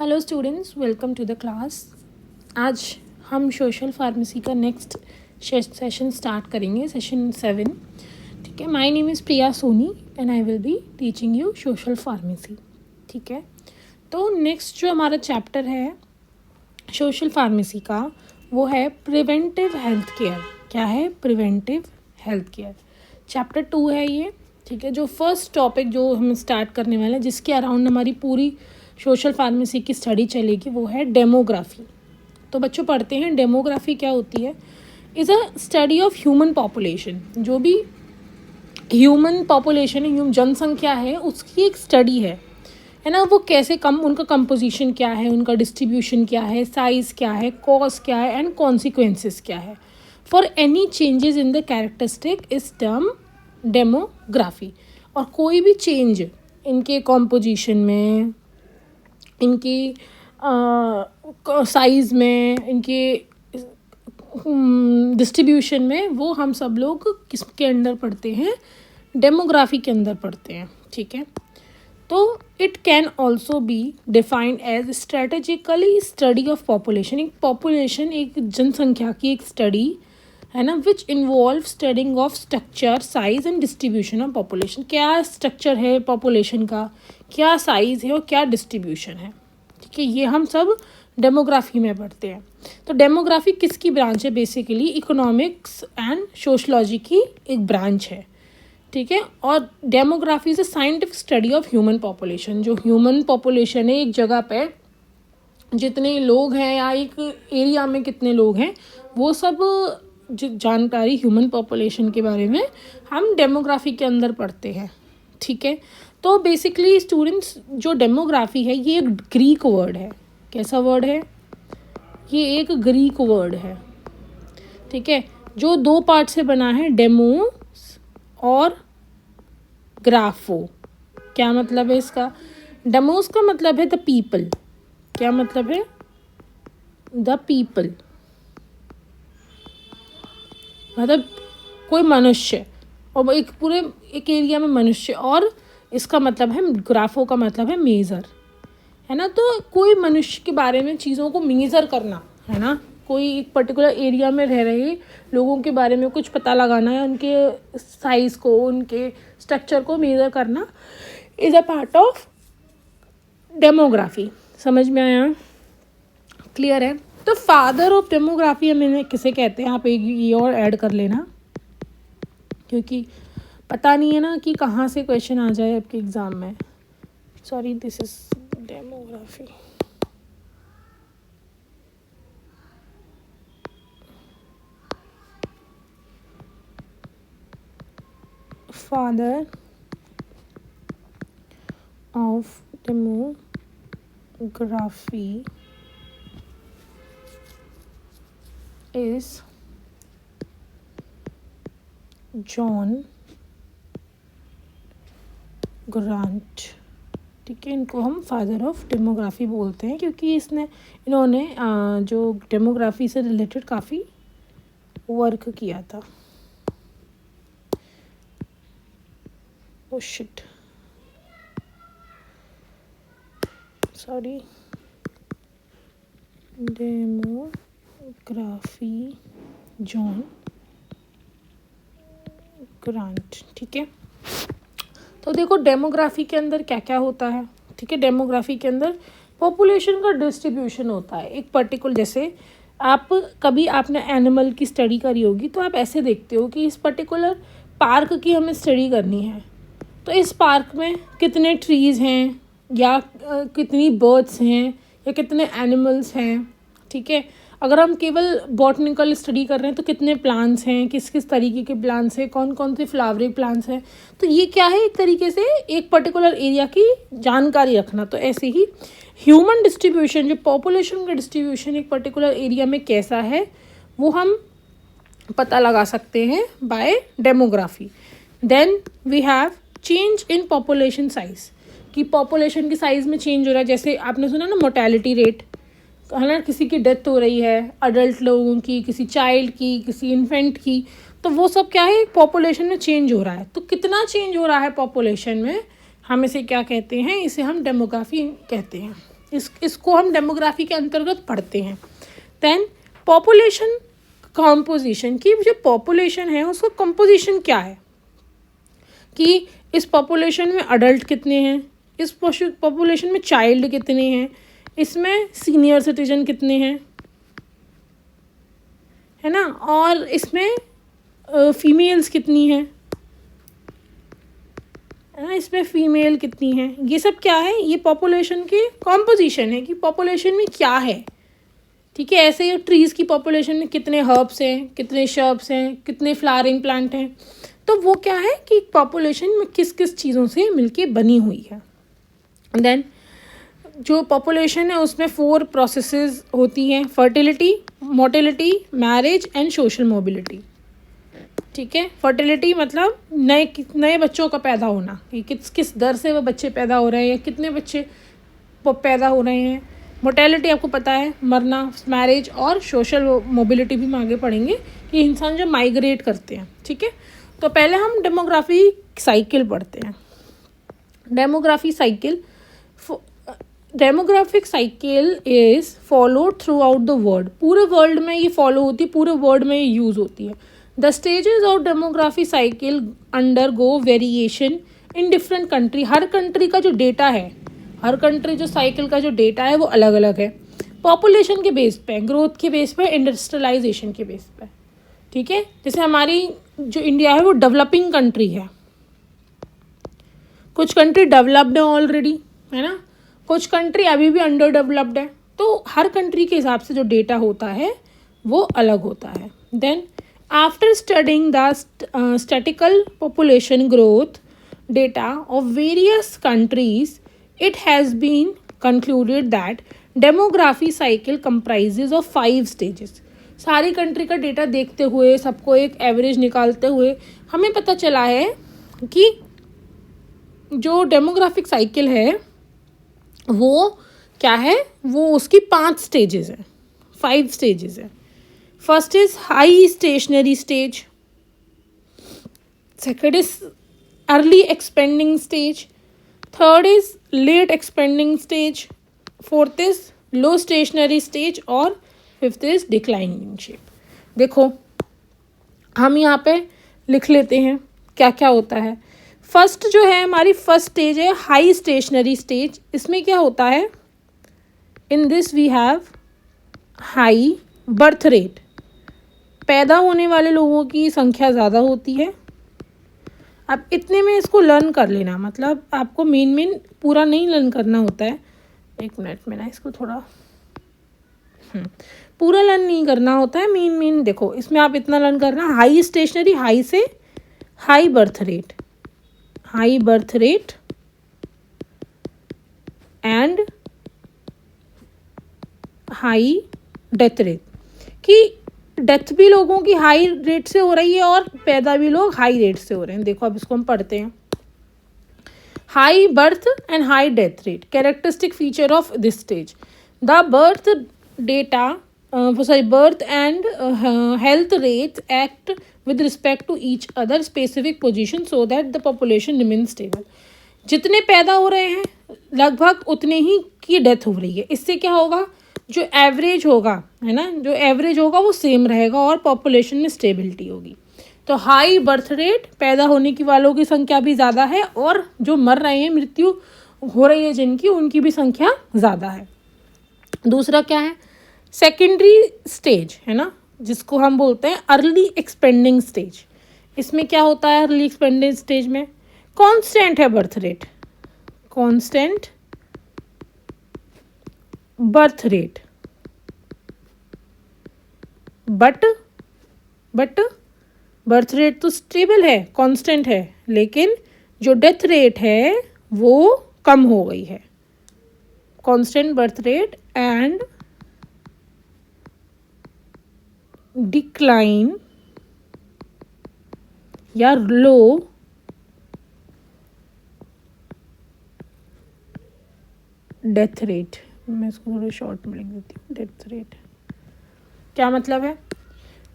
Hello students, welcome to the class. आज हम social pharmacy का नेक्स्ट सेशन स्टार्ट करेंगे, सेशन 7। ठीक है, my name is Priya Soni and I will be teaching you social pharmacy. ठीक है, तो नेक्स्ट जो हमारा चैप्टर है सोशल फार्मेसी का वो है प्रिवेंटिव हेल्थ केयर। क्या है? Preventive health care. चैप्टर 2 है ये। ठीक है, जो फर्स्ट टॉपिक जो हम स्टार्ट करने वाले हैं, जिसके अराउंड हमारी पूरी सोशल फार्मेसी की स्टडी चलेगी, वो है डेमोग्राफी। तो बच्चों पढ़ते हैं डेमोग्राफी क्या होती है। Is a study of human population. जो भी ह्यूमन पॉपुलेशन है, जनसंख्या है, उसकी एक स्टडी है ना। वो कैसे उनका कंपोजिशन क्या है, उनका डिस्ट्रीब्यूशन क्या है, साइज़ क्या है, कॉज क्या है एंड कॉन्सिक्वेंसेस क्या है for any changes in the characteristic is term demography. और कोई भी चेंज इनके कॉम्पोजिशन में, इनकी साइज़ में, इनके डिस्ट्रीब्यूशन में, वो हम सब लोग किसके अंडर पढ़ते हैं? डेमोग्राफी के अंदर पढ़ते हैं। ठीक है, तो it can also be defined as strategically study of population. एक पॉपुलेशन, एक जनसंख्या की एक स्टडी है ना, which involve studying of structure, size and distribution of population. क्या स्ट्रक्चर है पॉपुलेशन का, क्या साइज़ है और क्या डिस्ट्रीब्यूशन है। ठीक है, ये हम सब डेमोग्राफी में पढ़ते हैं। तो डेमोग्राफी किसकी ब्रांच है? बेसिकली इकोनॉमिक्स एंड सोशलॉजी की एक ब्रांच है। ठीक है, और demography is a scientific study of human population. जो ह्यूमन पॉपुलेशन है, एक जगह पे जितने लोग हैं या एक एरिया में कितने लोग हैं, वो सब जानकारी ह्यूमन पॉपुलेशन के बारे में हम डेमोग्राफी के अंदर पढ़ते हैं। ठीक है, तो बेसिकली स्टूडेंट्स, जो डेमोग्राफी है ये एक ग्रीक वर्ड है। कैसा वर्ड है? ये एक ग्रीक वर्ड है। ठीक है, जो 2 पार्ट से बना है, डेमोस और ग्राफो। क्या मतलब है इसका? डेमोस का मतलब है द पीपल। क्या मतलब है? द पीपल, मतलब कोई मनुष्य, और एक पूरे एक एरिया में मनुष्य। और इसका मतलब है, ग्राफो का मतलब है मेज़र, है ना। तो कोई मनुष्य के बारे में चीज़ों को मेज़र करना, है ना। कोई एक पर्टिकुलर एरिया में रह रहे लोगों के बारे में कुछ पता लगाना है, उनके साइज़ को, उनके स्ट्रक्चर को मेज़र करना is a part of demography. समझ में आया? क्लियर है? तो फादर ऑफ डेमोग्राफी हम किसे कहते हैं? आप एक ये और ऐड कर लेना, क्योंकि पता नहीं है ना कि कहाँ से क्वेश्चन आ जाए आपके एग्ज़ाम में। Sorry, this is demography. Father of demography is John grant. ठीक है, इनको हम फादर ऑफ डेमोग्राफी बोलते हैं, क्योंकि इन्होंने जो डेमोग्राफी से रिलेटेड काफ़ी वर्क किया था। Oh shit, sorry, demography John grant. ठीक है, तो देखो डेमोग्राफी के अंदर क्या क्या होता है। ठीक है, डेमोग्राफी के अंदर पॉपुलेशन का डिस्ट्रीब्यूशन होता है। एक पर्टिकुलर, जैसे आपने एनिमल की स्टडी करी होगी, तो आप ऐसे देखते हो कि इस पर्टिकुलर पार्क की हमें स्टडी करनी है, तो इस पार्क में कितने ट्रीज़ हैं, या कितनी बर्ड्स हैं, या कितने एनिमल्स हैं। ठीक है, अगर हम केवल बॉटनिकल स्टडी कर रहे हैं, तो कितने प्लांट्स हैं, किस किस तरीके के प्लांट्स हैं, कौन कौन से फ्लावरिंग प्लांट्स हैं। तो ये क्या है? एक तरीके से एक पर्टिकुलर एरिया की जानकारी रखना। तो ऐसे ही ह्यूमन डिस्ट्रीब्यूशन, जो पॉपुलेशन का डिस्ट्रीब्यूशन एक पर्टिकुलर एरिया में कैसा है, वो हम पता लगा सकते हैं by demography. Then we have change in population size, कि पॉपुलेशन की साइज़ में चेंज हो रहा है। जैसे आपने सुना ना, मोर्टेलिटी रेट, है ना, किसी की डेथ हो रही है, अडल्ट लोगों की, किसी चाइल्ड की, किसी इन्फेंट की, तो वो सब क्या है? पॉपुलेशन में चेंज हो रहा है। तो कितना चेंज हो रहा है पॉपुलेशन में, हम इसे क्या कहते हैं? इसे हम डेमोग्राफी कहते हैं। इसको हम डेमोग्राफी के अंतर्गत पढ़ते हैं। देन पॉपुलेशन कंपोजिशन, की जो पॉपुलेशन है उसका कंपोजिशन क्या है, कि इस पॉपुलेशन में अडल्ट कितने हैं, इस पॉपुलेशन में चाइल्ड कितने हैं, इसमें सीनियर सिटीजन कितने हैं, है ना, और इसमें फीमेल्स कितनी हैं, है ना, इसमें फीमेल कितनी हैं। ये सब क्या है, ये पॉपुलेशन के कॉम्पोजिशन है कि पॉपुलेशन में क्या है। ठीक है, ऐसे ही ट्रीज़ की पॉपुलेशन में कितने हर्ब्स हैं, कितने शर्ब्स हैं, कितने फ्लावरिंग प्लांट हैं, तो वो क्या है कि पॉपुलेशन में किस किस चीज़ों से मिलके बनी हुई है। देन जो पॉपुलेशन है उसमें 4 प्रोसेसेस होती हैं, fertility, motility, marriage and social mobility. ठीक है, फर्टिलिटी मतलब नए बच्चों का पैदा होना, कि किस दर से वो बच्चे पैदा हो रहे हैं या कितने बच्चे पैदा हो रहे हैं। मोर्टेलिटी आपको पता है, मरना। मैरिज और सोशल मोबिलिटी भी हम आगे पढ़ेंगे कि इंसान जो माइग्रेट करते हैं। ठीक है, तो पहले हम डेमोग्राफी साइकिल पढ़ते हैं। Demographic cycle is followed through out the world, पूरे वर्ल्ड में ये फॉलो होती है, पूरे वर्ल्ड में ये यूज़ होती है। The stages of demography cycle under go variation in different country, her country का जो डेटा है, हर कंट्री जो साइकिल का जो डेटा है वो अलग अलग है। पॉपुलेशन के बेस पे, ग्रोथ के बेस पे, इंडस्ट्रियलाइजेशन के बेस पे। ठीक है, जैसे हमारी जो इंडिया है वो डेवलपिंग कंट्री है, कुछ कंट्री डेवलप्ड है ऑलरेडी, है ना, कुछ कंट्री अभी भी अंडर डेवलप्ड है। तो हर कंट्री के हिसाब से जो डेटा होता है वो अलग होता है। Then after studying the statical population growth data of various countries, it has been concluded that demography cycle comprises of 5 stages। सारी कंट्री का डेटा देखते हुए, सबको एक एवरेज निकालते हुए हमें पता चला है कि जो डेमोग्राफिक साइकिल है वो क्या है, वो उसकी 5 स्टेजेस है, 5 स्टेजेस है। First is high stationary stage, second is early expanding stage, third is late expanding stage, fourth is low stationary stage और फिफ्थ इज डिक्लाइनिंग शेप। देखो हम यहाँ पे लिख लेते हैं क्या क्या होता है। फर्स्ट जो है हमारी फर्स्ट स्टेज है हाई स्टेशनरी स्टेज। इसमें क्या होता है, in this we have high birth rate, पैदा होने वाले लोगों की संख्या ज़्यादा होती है। अब इतने में इसको लर्न कर लेना, मतलब आपको मेन पूरा नहीं लर्न करना होता है। एक मिनट में ना इसको थोड़ा पूरा लर्न नहीं करना होता है, मेन देखो इसमें आप इतना लर्न करना, हाई स्टेशनरी, हाई से high birth rate, high birth rate and high death rate, कि डेथ भी लोगों की हाई रेट से हो रही है और पैदा भी लोग हाई रेट से हो रहे हैं। देखो अब इसको हम पढ़ते हैं। High birth and high death rate, characteristic feature of this stage, the birth data birth and health rates act with respect to each other specific position so that the population remains stable। जितने पैदा हो रहे हैं लगभग उतने ही की death हो रही है। इससे क्या होगा, जो एवरेज होगा, है ना, जो एवरेज होगा वो सेम रहेगा और पॉपुलेशन में स्टेबिलिटी होगी। तो हाई बर्थ रेट, पैदा होने की वालों की संख्या भी ज़्यादा है और जो मर रहे हैं, मृत्यु हो रही है जिनकी, उनकी भी संख्या ज़्यादा है। दूसरा क्या है, सेकेंडरी स्टेज, है ना, जिसको हम बोलते हैं अर्ली एक्सपेंडिंग स्टेज। इसमें क्या होता है, अर्ली एक्सपेंडिंग स्टेज में कांस्टेंट है birth rate, constant birth rate, but birth rate तो स्टेबल है, कांस्टेंट है, लेकिन जो डेथ रेट है वो कम हो गई है। Constant birth rate and decline या लो डेथ रेट, मैं इसको थोड़ा शॉर्ट में लिख देती हूँ। डेथ रेट क्या मतलब है,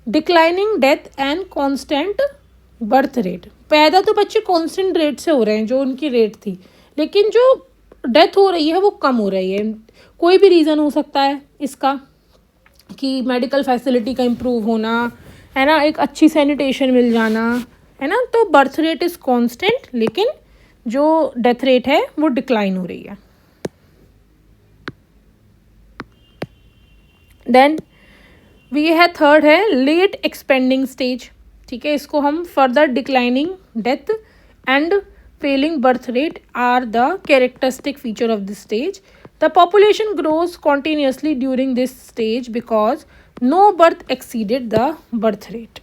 declining death and constant birth rate. पैदा तो बच्चे कांस्टेंट रेट से हो रहे हैं, जो उनकी रेट थी, लेकिन जो डेथ हो रही है वो कम हो रही है। कोई भी रीज़न हो सकता है इसका, कि मेडिकल फैसिलिटी का इम्प्रूव होना, है ना, एक अच्छी सैनिटेशन मिल जाना, है ना। तो बर्थ रेट इज़ कांस्टेंट, लेकिन जो डेथ रेट है वो डिक्लाइन हो रही है। देन वी है थर्ड है लेट एक्सपेंडिंग स्टेज। ठीक है, इसको हम further declining death and falling birth rate are the characteristic feature of this stage. The population grows continuously during this stage because no birth exceeded the birth rate.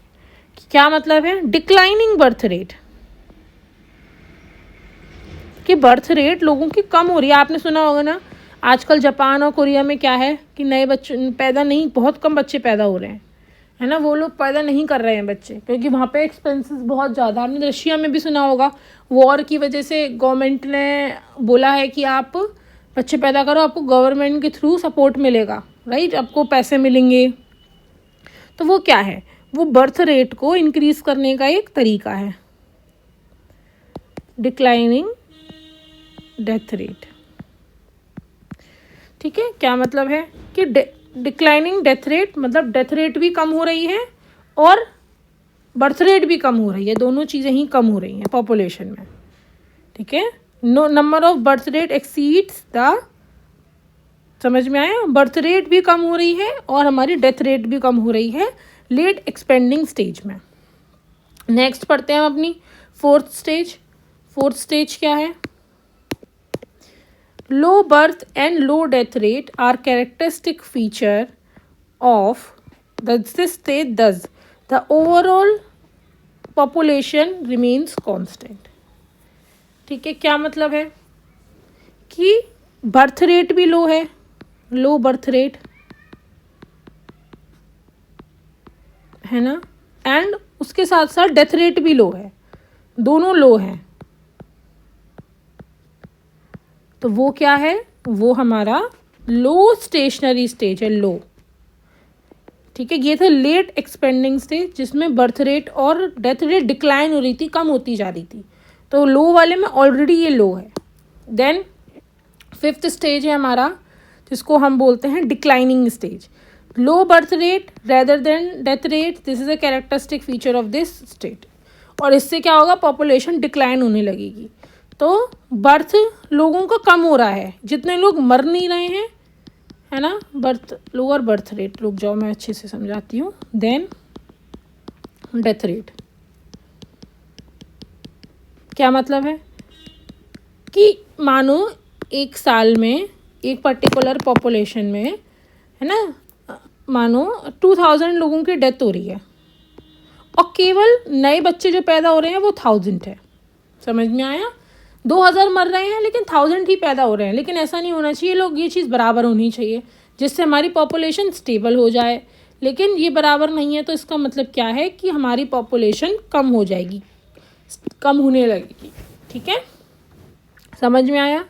क्या मतलब है declining birth rate, कि birth rate लोगों की कम हो रही है। आपने सुना होगा ना, आजकल जापान और कोरिया में क्या है कि नए बच्चे पैदा नहीं, बहुत कम बच्चे पैदा हो रहे हैं, है ना। वो लोग पैदा नहीं कर रहे हैं बच्चे, क्योंकि वहाँ पे एक्सपेंसेस बहुत ज़्यादा। आपने रशिया में भी सुना होगा, वॉर की वजह से गवर्नमेंट ने बोला है कि आप बच्चे पैदा करो, आपको गवर्नमेंट के थ्रू सपोर्ट मिलेगा, राइट, आपको पैसे मिलेंगे। तो वो क्या है, वो बर्थ रेट को इंक्रीज करने का एक तरीका है, डिक्लाइनिंग डेथ रेट। ठीक है, क्या मतलब है कि डिक्लाइनिंग डेथ रेट मतलब डेथ रेट भी कम हो रही है और बर्थ रेट भी कम हो रही है, दोनों चीज़ें ही कम हो रही हैं पॉपुलेशन में। ठीक है, no number of birth rate exceeds the, समझ में आया, बर्थ रेट भी कम हो रही है और हमारी डेथ रेट भी कम हो रही है लेट एक्सपेंडिंग स्टेज में। नेक्स्ट पढ़ते हैं हम अपनी फोर्थ स्टेज। फोर्थ स्टेज क्या है, low birth and low death rate are characteristic feature of this stage, thus the overall population remains constant। ठीक है, क्या मतलब है कि बर्थ रेट भी लो है, लो बर्थ रेट है ना, एंड उसके साथ साथ डेथ रेट भी लो है, दोनों लो हैं। तो वो क्या है, वो हमारा लो स्टेशनरी स्टेज है, लो। ठीक है, ये था लेट एक्सपेंडिंग स्टेज जिसमें बर्थ रेट और डेथ रेट डिक्लाइन हो रही थी, कम होती जा रही थी। तो लो वाले में ऑलरेडी ये लो है। देन फिफ्थ स्टेज है हमारा, जिसको हम बोलते हैं declining stage. Low birth rate rather than death rate, this is a characteristic feature of this state. और इससे क्या होगा, पॉपुलेशन डिक्लाइन होने लगेगी। तो बर्थ लोगों का कम हो रहा है, जितने लोग मर नहीं रहे हैं, है ना, बर्थ लोअर बर्थ रेट, रुक जाओ मैं अच्छे से समझाती हूँ। देन डेथ रेट, क्या मतलब है कि मानो एक साल में एक पर्टिकुलर पॉपुलेशन में, है ना, मानो 2000 लोगों की डेथ हो रही है और केवल नए बच्चे जो पैदा हो रहे हैं वो 1000 है। समझ में आया, 2000 मर रहे हैं लेकिन 1000 ही पैदा हो रहे हैं। लेकिन ऐसा नहीं होना चाहिए लोग, ये चीज़ बराबर होनी चाहिए जिससे हमारी पॉपुलेशन स्टेबल हो जाए। लेकिन ये बराबर नहीं है, तो इसका मतलब क्या है कि हमारी पॉपुलेशन कम हो जाएगी, कम होने लगेगी। ठीक है, समझ में आया।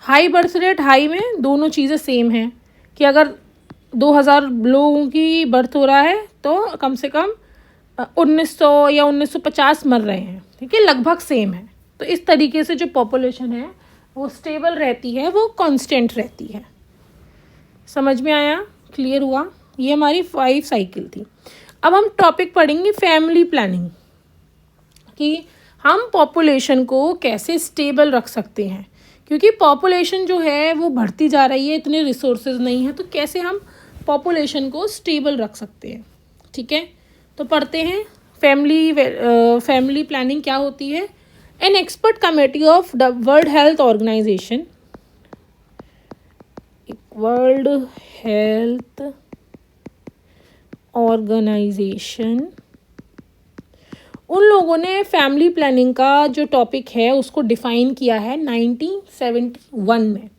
हाई बर्थ रेट, हाई में दोनों चीज़ें सेम हैं कि अगर 2000 लोगों की बर्थ हो रहा है तो कम से कम 1900 या 1950 मर रहे हैं। ठीक है, लगभग सेम है। तो इस तरीके से जो पॉपुलेशन है वो स्टेबल रहती है, वो कांस्टेंट रहती है। समझ में आया, क्लियर हुआ। ये हमारी 5 साइकिल थी। अब हम टॉपिक पढ़ेंगे फैमिली प्लानिंग, कि हम पॉपुलेशन को कैसे स्टेबल रख सकते हैं, क्योंकि पॉपुलेशन जो है वो बढ़ती जा रही है, इतने रिसोर्सेज नहीं है, तो कैसे हम पॉपुलेशन को स्टेबल रख सकते हैं। ठीक है, तो पढ़ते हैं फैमिली प्लानिंग क्या होती है। An expert committee of the world health organisation, world health organisation, उन लोगों ने फैमिली प्लानिंग का जो टॉपिक है उसको डिफाइन किया है 1971 में,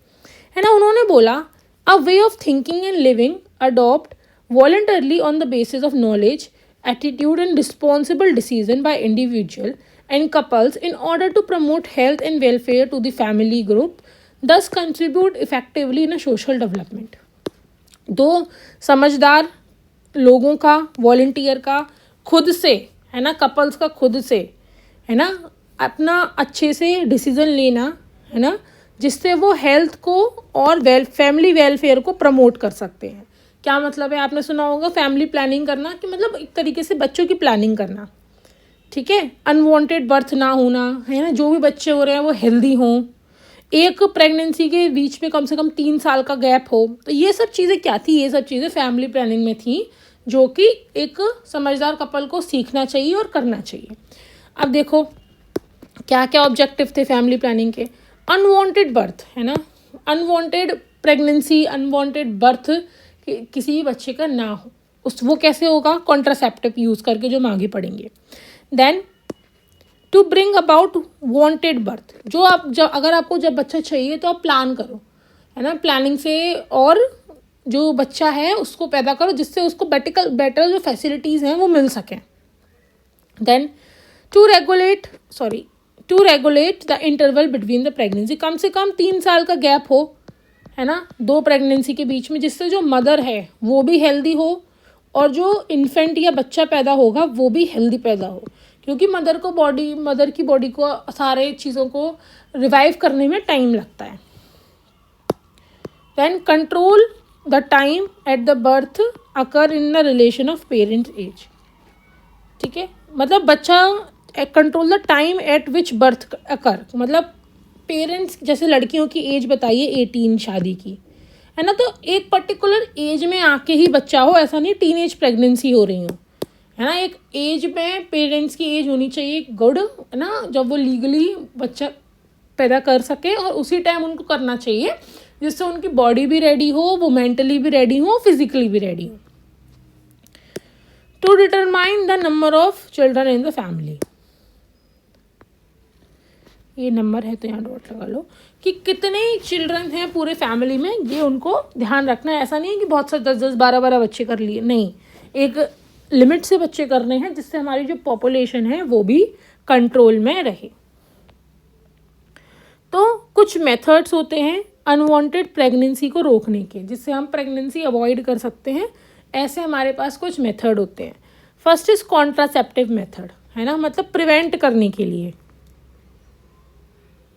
है ना। उन्होंने बोला a way of thinking and living adopt voluntarily on the basis of knowledge, attitude and responsible decision by individual and couples in order to promote health and welfare to the family group, thus contribute effectively in a social development। दो समझदार लोगों का, volunteer का, खुद से, है ना, couples का खुद से, है ना, अपना अच्छे से डिसीजन लेना, है ना, जिससे वो हेल्थ को और फैमिली वेलफेयर को प्रमोट कर सकते हैं। क्या मतलब है, आपने सुना होगा फैमिली प्लानिंग करना, कि मतलब एक तरीके से बच्चों की प्लानिंग करना, ठीक है। अनवांटेड बर्थ ना होना, है ना, जो भी बच्चे हो रहे हैं वो हेल्दी हों, एक प्रेगनेंसी के बीच में कम से कम 3 साल का गैप हो। तो ये सब चीज़ें क्या थी, ये सब चीज़ें फैमिली प्लानिंग में थी, जो कि एक समझदार कपल को सीखना चाहिए और करना चाहिए। अब देखो क्या क्या ऑब्जेक्टिव थे फैमिली प्लानिंग के। अनवांटेड बर्थ, है ना, अनवांटेड प्रेगनेंसी, अनवांटेड बर्थ किसी भी बच्चे का ना हो, वो कैसे होगा, कॉन्ट्रासेप्टिव यूज़ करके, जो हम आगे पढ़ेंगे। Then to bring about wanted birth, अगर आपको जब बच्चा चाहिए तो आप प्लान करो, है ना, प्लानिंग से, और जो बच्चा है उसको पैदा करो जिससे उसको बेटर जो फैसिलिटीज़ हैं वो मिल सकें। Then to regulate the interval between the pregnancy, कम से कम 3 साल का गैप हो, है ना, 2 प्रेगनेंसी के बीच में, जिससे जो मदर है वो भी हेल्दी हो और जो इन्फेंट या बच्चा पैदा होगा वो भी हेल्दी पैदा हो, क्योंकि मदर की बॉडी को सारे चीज़ों को रिवाइव करने में टाइम लगता है। Then control the time at the birth occur in the relation of parents age, ठीक है, मतलब बच्चा control the time at which birth occur, मतलब पेरेंट्स, जैसे लड़कियों की एज बताइए 18 शादी की, है ना, तो एक पर्टिकुलर एज में आके ही बच्चा हो, ऐसा नहीं टीनेज प्रेगनेंसी हो रही हो, है ना, एक एज में पेरेंट्स की एज होनी चाहिए गुड, है ना, जब वो लीगली बच्चा पैदा कर सके, और उसी टाइम उनको करना चाहिए जिससे उनकी बॉडी भी रेडी हो, वो मेंटली भी रेडी हो, फिजिकली भी रेडी हो। To determine the number of children in the family, ये नंबर है तो यहाँ डॉट लगा लो, कि कितने चिल्ड्रन हैं पूरे फैमिली में, ये उनको ध्यान रखना है। ऐसा नहीं है कि बहुत सारे 10-10 12-12 बच्चे कर लिए, नहीं, एक लिमिट से बच्चे करने हैं जिससे हमारी जो पॉपुलेशन है वो भी कंट्रोल में रहे। तो कुछ मेथड्स होते हैं अनवांटेड प्रेगनेंसी को रोकने के, जिससे हम प्रेगनेंसी अवॉइड कर सकते हैं। ऐसे हमारे पास कुछ मेथड होते हैं। फर्स्ट इज कॉन्ट्रासेप्टिव मेथड, है ना, मतलब प्रिवेंट करने के लिए,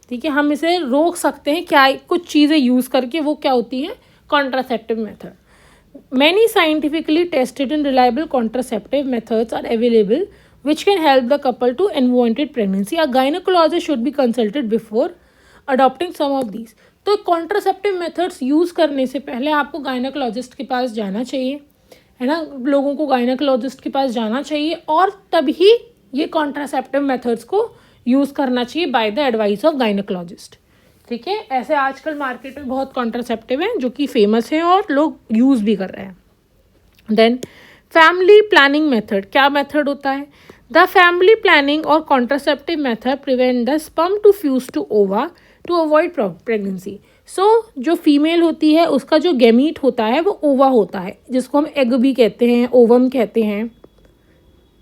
ठीक है, हम इसे रोक सकते हैं क्या, कुछ चीज़ें यूज़ करके, वो क्या होती है, contraceptive method. Many scientifically tested and reliable contraceptive methods are available which can help the couple to unwanted pregnancy. A gynecologist should be consulted before adopting some of these. तो कॉन्ट्रासेप्टिव मेथड्स यूज़ करने से पहले आपको gynaecologist के पास जाना चाहिए, है ना, लोगों को गायनेकोलॉजिस्ट के पास जाना चाहिए, और तभी ये कॉन्ट्रासेप्टिव मेथड्स को यूज़ करना चाहिए by the advice of gynaecologist, ठीक है। ऐसे आजकल मार्केट में बहुत कॉन्ट्रासेप्टिव हैं जो कि फेमस हैं और लोग यूज़ भी कर रहे हैं। देन फैमिली प्लानिंग मेथड, क्या मेथड होता है, द फैमिली प्लानिंग और contraceptive method prevent the sperm to fuse to ova to avoid pregnancy. So जो फीमेल होती है उसका जो गैमीट होता है वो ओवा होता है, जिसको हम एग भी कहते हैं, ओवम कहते हैं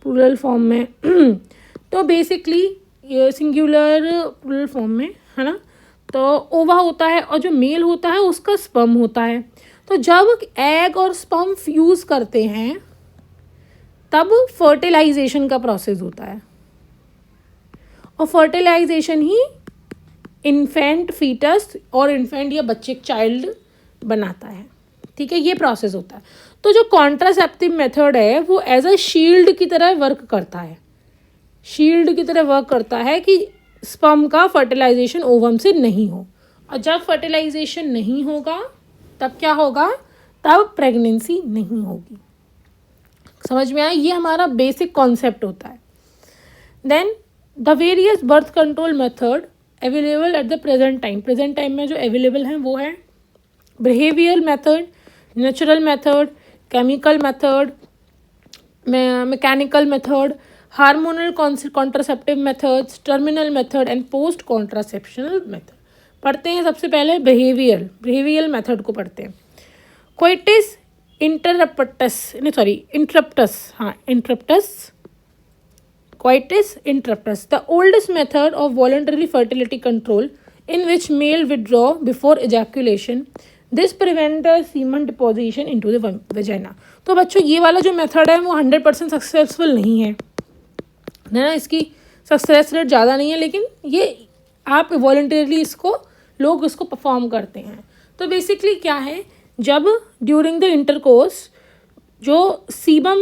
प्लूरल फॉर्म में तो बेसिकली ये सिंगुलर प्लूरल फॉर्म में, है ना, तो ओवा होता है, और जो मेल होता है उसका स्पर्म होता है। तो जब एग और स्पर्म फ्यूज़ करते हैं तब फर्टिलाइजेशन का प्रोसेस होता है, और फर्टिलाइजेशन ही इन्फेंट फीटस और इन्फेंट या बच्चे चाइल्ड बनाता है, ठीक है, ये प्रोसेस होता है। तो जो कॉन्ट्रासेप्टिव मेथड है वो एज अ शील्ड की तरह वर्क करता है, शील्ड की तरह वर्क करता है कि स्पर्म का फर्टिलाइजेशन ओवम से नहीं हो, और जब फर्टिलाइजेशन नहीं होगा तब क्या होगा, तब प्रेगनेंसी नहीं होगी। समझ में आया, ये हमारा बेसिक कॉन्सेप्ट होता है। Then the various birth control method available at the present time में जो अवेलेबल हैं वो है behavioural method, natural method, chemical method, mechanical method, hormonal contraceptive methods, terminal method and post contraceptional method. पढ़ते हैं सबसे पहले बिहेवियरल मेथड को पढ़ते हैं। Coitus interruptus, the oldest method of voluntary fertility control in which male withdraw before ejaculation. This prevent the semen deposition into the vagina. तो बच्चों ये वाला जो मेथड है वो 100% सक्सेसफुल नहीं है ना, इसकी सक्सेस रेट ज़्यादा नहीं है, लेकिन ये आप वॉलंटरीली इसको लोग इसको परफॉर्म करते हैं। तो बेसिकली क्या है, जब ड्यूरिंग द इंटरकोर्स जो सीमन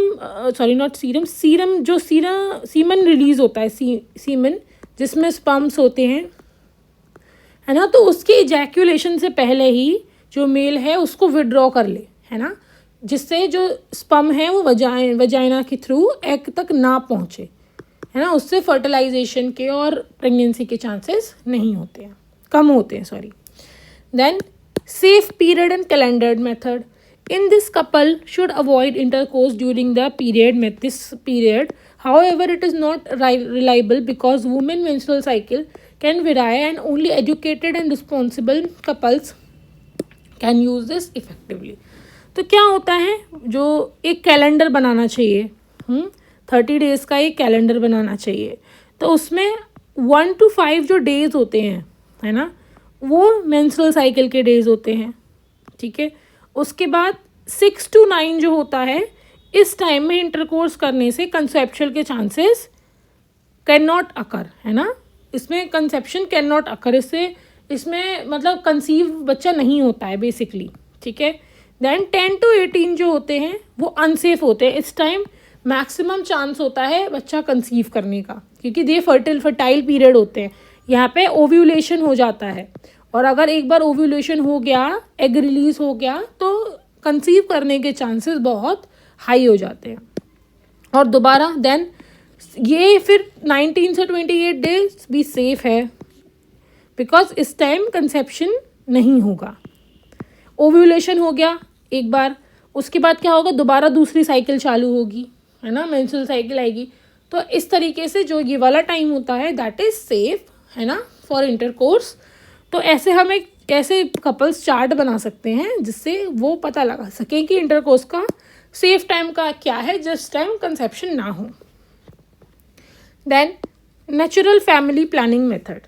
रिलीज होता है, सीमन जिसमें स्पर्म्स होते हैं, है ना, तो उसके इजैक्यूलेशन से पहले ही जो मेल है उसको विड्रॉ कर ले, है ना, जिससे जो स्पर्म है वो वजाइना के थ्रू एग तक ना पहुँचे, है ना, उससे फर्टिलाइजेशन के और प्रेगनेंसी के चांसेस नहीं होते हैं, कम होते हैं, sorry. Then safe period and calendared method. In this couple should avoid intercourse during the this period. However, it is not reliable because women menstrual cycle can vary and only educated and responsible couples can use this effectively. तो क्या होता है, जो एक calendar बनाना चाहिए, 30 days का एक calendar बनाना चाहिए, तो उसमें 1 to 5 जो डेज़ होते हैं, है ना, वो मेंस्ट्रुअल साइकिल के डेज़ होते हैं, ठीक है। उसके बाद 6 to 9 जो होता है, इस टाइम में इंटरकोर्स करने से कंसेप्चुअल के चांसेस कैन नॉट अकर, है ना, इसमें कंसेप्शन कैन नॉट अकर, इसमें मतलब कंसीव बच्चा नहीं होता है बेसिकली, ठीक है। देन 10 to 18 जो होते हैं वो अनसेफ होते हैं, इस टाइम मैक्सिमम चांस होता है बच्चा कंसीव करने का, क्योंकि ये फर्टाइल पीरियड होते हैं, यहाँ पे ओव्यूलेशन हो जाता है, और अगर एक बार ओव्यूलेशन हो गया, एग रिलीज हो गया, तो कंसीव करने के चांसेस बहुत हाई हो जाते हैं। और दोबारा देन ये फिर 19 से 28 डेज भी सेफ है, बिकॉज इस टाइम कंसेप्शन नहीं होगा। ओव्यूलेशन हो गया एक बार, उसके बाद क्या होगा, दोबारा दूसरी साइकिल चालू होगी, है ना, मेंस्ट्रुअल साइकिल आएगी। तो इस तरीके से जो ये वाला टाइम होता है दैट इज़ सेफ, है ना, फॉर इंटरकोर्स। तो ऐसे हम एक कैसे कपल्स चार्ट बना सकते हैं जिससे वो पता लगा सकें कि इंटरकोर्स का सेफ टाइम का क्या है, जिस टाइम कंसेप्शन ना हो। Then natural family planning method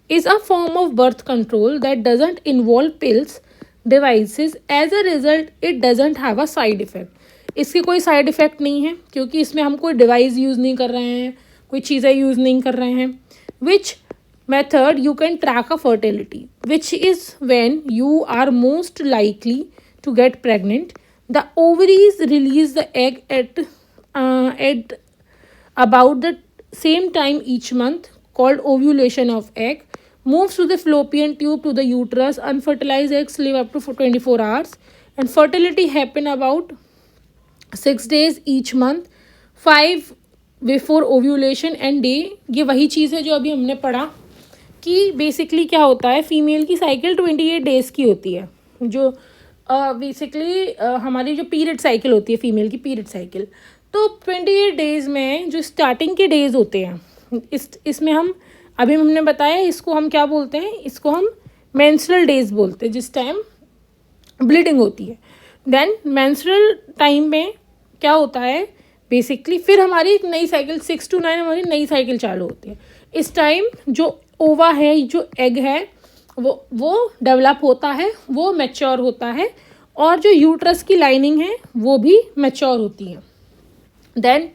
is a form of birth control that doesn't involve pills devices, as a result it doesn't have a side effect. इसकी कोई साइड इफ़ेक्ट नहीं है, क्योंकि इसमें हम कोई डिवाइस यूज़ नहीं कर रहे हैं, कोई चीज़ें यूज़ नहीं कर रहे हैं। विच method you can track a fertility, which is when you are most likely to get pregnant. The ovaries release the egg at about the same time each month, called ovulation of egg, moves to the fallopian tube to the uterus. Unfertilized eggs live up to 24 hours, and fertility happen about 6 days each month, 5 before ovulation and day। ये वही चीज़ है जो अभी हमने पढ़ा कि basically क्या होता है, फीमेल की साइकिल 28 डेज़ की होती है, जो बेसिकली हमारी जो पीरियड साइकिल होती है, फीमेल की पीरियड साइकिल। तो 28 डेज़ में जो स्टार्टिंग के डेज़ होते हैं, इसमें हम अभी हमने बताया, इसको हम क्या बोलते हैं, इसको हम मेंस्ट्रुअल डेज़ बोलते हैं, जिस टाइम ब्लीडिंग होती है। देन मेंस्ट्रुअल टाइम में क्या होता है, बेसिकली फिर हमारी एक नई साइकिल 6 to 9 हमारी नई साइकिल चालू होती है। इस टाइम जो ओवा है, जो एग है, वो डेवलप होता है, वो मैच्योर होता है, और जो यूट्रस की लाइनिंग है वो भी मैच्योर होती है। देन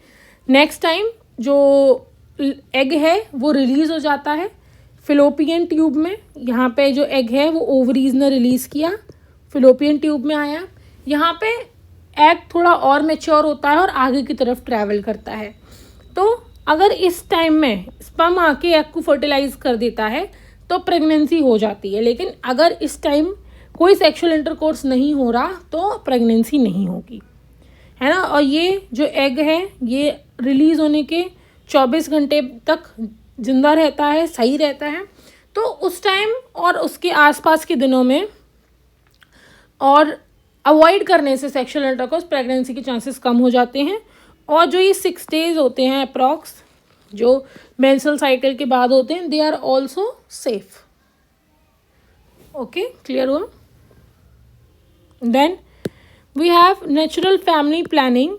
नेक्स्ट टाइम जो एग है वो रिलीज़ हो जाता है फिलोपियन ट्यूब में। यहाँ पे जो एग है वो ओवरीज ने रिलीज़ किया, फिलोपियन ट्यूब में आया, यहाँ पे एग थोड़ा और मैच्योर होता है और आगे की तरफ ट्रैवल करता है। तो अगर इस टाइम में स्पर्म आके एग को फर्टिलाइज कर देता है तो प्रेगनेंसी हो जाती है, लेकिन अगर इस टाइम कोई सेक्सुअल इंटरकोर्स नहीं हो रहा तो प्रेगनेंसी नहीं होगी, है ना। और ये जो एग है ये रिलीज़ होने के 24 घंटे तक जिंदा रहता है, सही रहता है। तो उस टाइम और उसके आसपास के दिनों में और अवॉइड करने से सेक्सुअल इंटरकोर्स, प्रेगनेंसी के चांसेस कम हो जाते हैं। और जो ये 6 डेज होते हैं अप्रॉक्स, जो मेंस्ट्रुअल साइकिल के बाद होते हैं, they are also safe. Okay, clear हुआ। Then we have natural family planning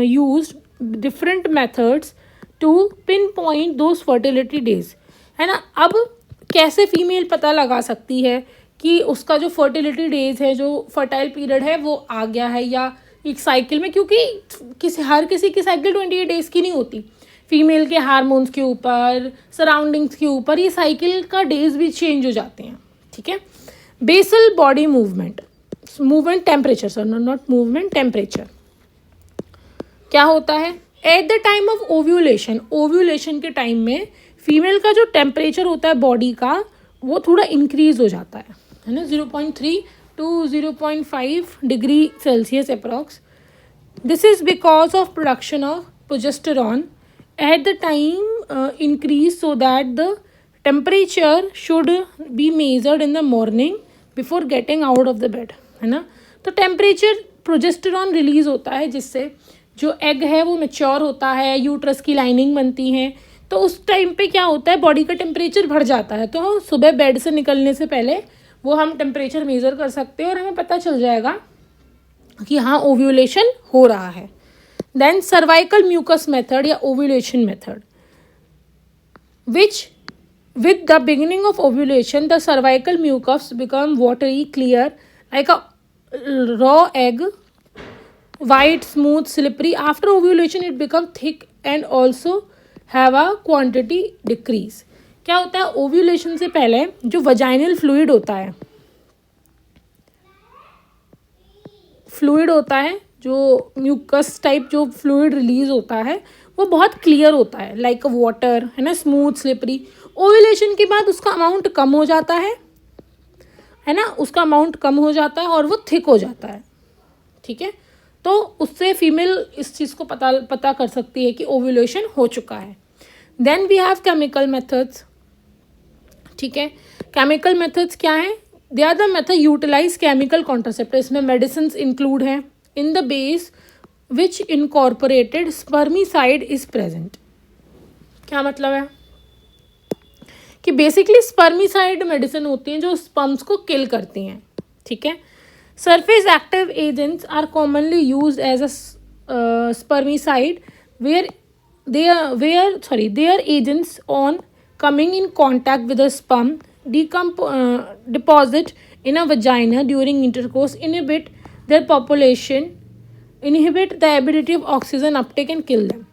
used different methods to pinpoint those fertility days, है ना। अब कैसे फीमेल पता लगा सकती है कि उसका जो फर्टिलिटी डेज है, जो फर्टाइल पीरियड है, वो आ गया है या एक साइकिल में, क्योंकि हर किसी की साइकिल 28 डेज़ की नहीं होती। फीमेल के हार्मोन्स के ऊपर, सराउंडिंग्स के ऊपर, ये साइकिल का डेज भी चेंज हो जाते हैं, ठीक है। Basal body movement temperature, sir not movement, temperature क्या होता है? At the time of ovulation के टाइम में फीमेल का जो टेम्परेचर होता है बॉडी का वो थोड़ा इंक्रीज हो जाता है ना, 0.3 to 0.5 degree Celsius approx. This is because of production of progesterone eight the time increase so that the temperature should be measured in the morning before getting out of the bed, है ना। तो temperature progesterone release होता है जिससे जो egg है वो mature होता है, यूट्रस की लाइनिंग बनती है, तो उस टाइम पे क्या होता है बॉडी का टेम्परेचर बढ़ जाता है। तो सुबह बेड से निकलने से पहले वो हम टेम्परेचर मेज़र कर सकते हैं और हमें पता चल जाएगा कि हाँ ओव्यूलेशन हो रहा है। देन सर्वाइकल म्यूकस मेथड या ovulation method, which with the beginning of ovulation the cervical mucus become watery clear like a raw egg, white smooth slippery. After ovulation it become thick and also have a quantity decrease. क्या होता है ovulation से पहले जो vaginal fluid होता है जो mucus type जो फ्लूइड रिलीज होता है वो बहुत क्लियर होता है, लाइक वाटर, है ना, स्मूथ स्लिपरी। ओव्यूलेशन के बाद उसका अमाउंट कम हो जाता है ना, उसका अमाउंट कम हो जाता है और वो थिक हो जाता है, ठीक है। तो उससे फीमेल इस चीज़ को पता कर सकती है कि ओव्यूलेशन हो चुका है। Then we have chemical methods, ठीक है। केमिकल मेथड्स क्या है? They are the method utilize chemical contraceptive, इसमें मेडिसिन इंक्लूड हैं, in the base which incorporated spermicide is present. क्या मतलब है कि बेसिकली स्पर्मिसाइड मेडिसिन होती हैं जो स्पर्म्स को किल करती हैं, ठीक है। Surface active agents are commonly used as a spermicide where their agents on coming in contact with the sperm deposit in a vagina during intercourse inhibit the ability of oxygen uptake and kill them.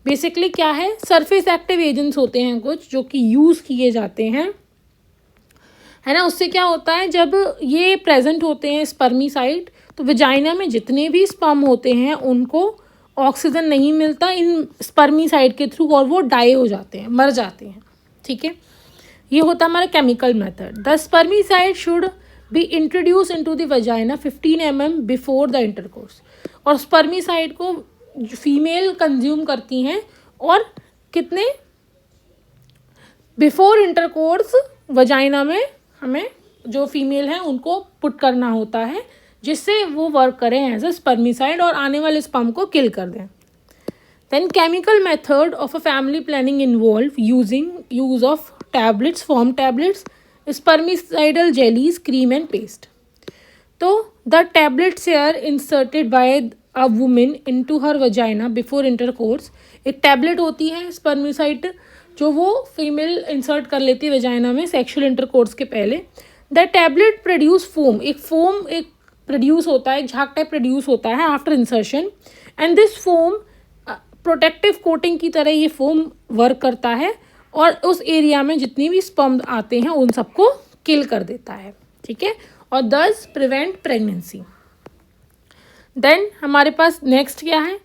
Basically क्या है, surface active agents होते हैं कुछ जो कि use किए जाते हैं, है ना। उससे क्या होता है जब ये प्रेजेंट होते हैं स्पर्मिसाइड तो वजाइना में जितने भी स्पर्म होते हैं उनको ऑक्सीजन नहीं मिलता इन स्पर्मिसाइड के थ्रू और वो डाई हो जाते हैं, मर जाते हैं, ठीक है। ये होता है हमारा chemical method. The spermicide should be introduce into the vagina 15 mm before the intercourse. और स्पर्मिसाइड को फीमेल कंज्यूम करती हैं और कितने बिफोर इंटरकोर्स वजाइना में हमें जो फीमेल हैं उनको पुट करना होता है जिससे वो वर्क करें एज अ स्पर्मिसाइड और आने वाले स्पर्म को किल कर दें। Then chemical method of a family planning involve use of tablets, foam tablets, spermicidal jellies, cream and paste. तो the tablets are inserted by a women into her vagina before intercourse. एक tablet होती है spermicide जो वो female insert कर लेती है vagina में सेक्सुअल इंटरकोर्स के पहले। द टैबलेट प्रोड्यूस फोम, एक प्रोड्यूस होता है, एक झाग टाइप प्रोड्यूस होता है after insertion, and this foam protective coating की तरह ये फोम वर्क करता है और उस एरिया में जितनी भी स्पर्म आते हैं उन सबको किल कर देता है, ठीक है, और दस प्रिवेंट प्रेगनेंसी। देन हमारे पास नेक्स्ट क्या है,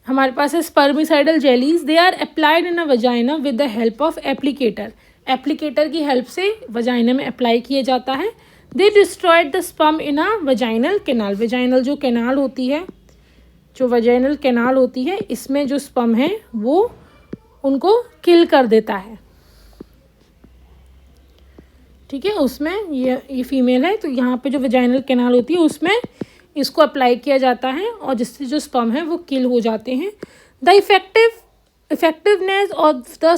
हमारे पास है spermicidal jellies. They are applied in a vagina with the help of applicator की हेल्प से वजाइना में अप्लाई किया जाता है। They destroyed the sperm in a vaginal canal, vaginal जो कैनाल होती है, जो वजाइनल कैनाल होती है इसमें जो स्पर्म है वो उनको किल कर देता है, ठीक है। उसमें ये फीमेल है तो यहाँ पे जो वजाइनल कैनाल होती है उसमें इसको अप्लाई किया जाता है और जिससे जो स्पर्म है वो किल हो जाते हैं। The effectiveness of the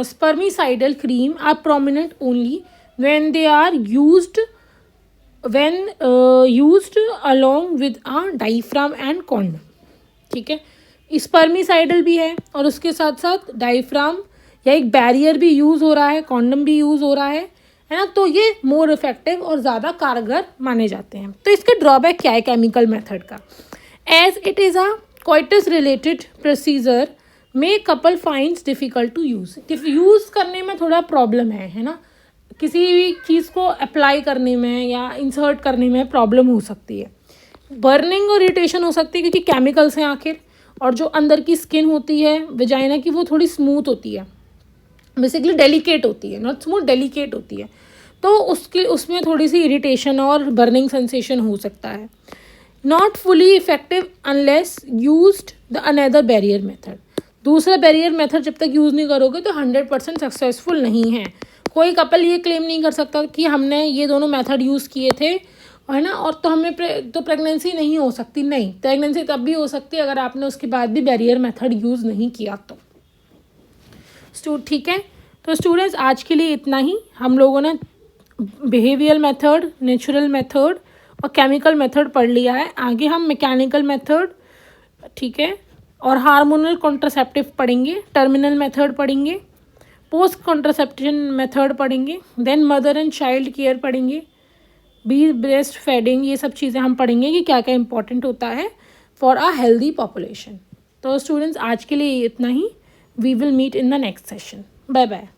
spermicidal cream are prominent only when they are used along with a diaphragm and condom, ठीक है। स्पर्मिसाइडल भी है और उसके साथ साथ डायफ्राम या एक बैरियर भी यूज़ हो रहा है, कॉन्डम भी यूज़ हो रहा है ना, तो ये मोर इफेक्टिव और ज़्यादा कारगर माने जाते हैं। तो इसका ड्रॉबैक क्या है केमिकल मेथड का? As it is a coitus related procedure may couple finds difficult to use, use करने में थोड़ा प्रॉब्लम है ना, किसी भी चीज़ को अप्लाई करने में या इंसर्ट करने में प्रॉब्लम हो सकती है। बर्निंग और इरिटेशन हो सकती है क्योंकि केमिकल्स हैं आखिर, और जो अंदर की स्किन होती है वजाइना की वो थोड़ी स्मूथ होती है, बेसिकली डेलिकेट होती है, नॉट स्मूथ, डेलिकेट होती है, तो उसमें थोड़ी सी इरिटेशन और बर्निंग सेंसेशन हो सकता है। Not fully effective unless used the another barrier method, दूसरा बैरियर मेथड जब तक यूज़ नहीं करोगे तो 100% सक्सेसफुल नहीं है। कोई कपल ये क्लेम नहीं कर सकता कि हमने ये दोनों मेथड यूज़ किए थे, है ना, और तो हमें तो प्रेगनेंसी नहीं हो सकती। नहीं, प्रेगनेंसी तब भी हो सकती है अगर आपने उसके बाद भी बैरियर मेथड यूज़ नहीं किया तो। ठीक है, तो स्टूडेंट्स आज के लिए इतना ही। हम लोगों ने बिहेवियरल मेथड, नेचुरल मेथड और केमिकल मेथड पढ़ लिया है। आगे हम मैकेनिकल मेथड, ठीक है, और हार्मोनल कॉन्ट्रासेप्टिव पढ़ेंगे, टर्मिनल मेथड पढ़ेंगे, पोस्ट कॉन्ट्रासेप्शन मेथड पढ़ेंगे, then mother and child care पढ़ेंगे, ब्रेस्ट फीडिंग, ये सब चीज़ें हम पढ़ेंगे कि क्या क्या इंपॉर्टेंट होता है फॉर अ हेल्दी पॉपुलेशन। तो स्टूडेंट्स आज के लिए इतना ही। We will meet in the next session. Bye bye.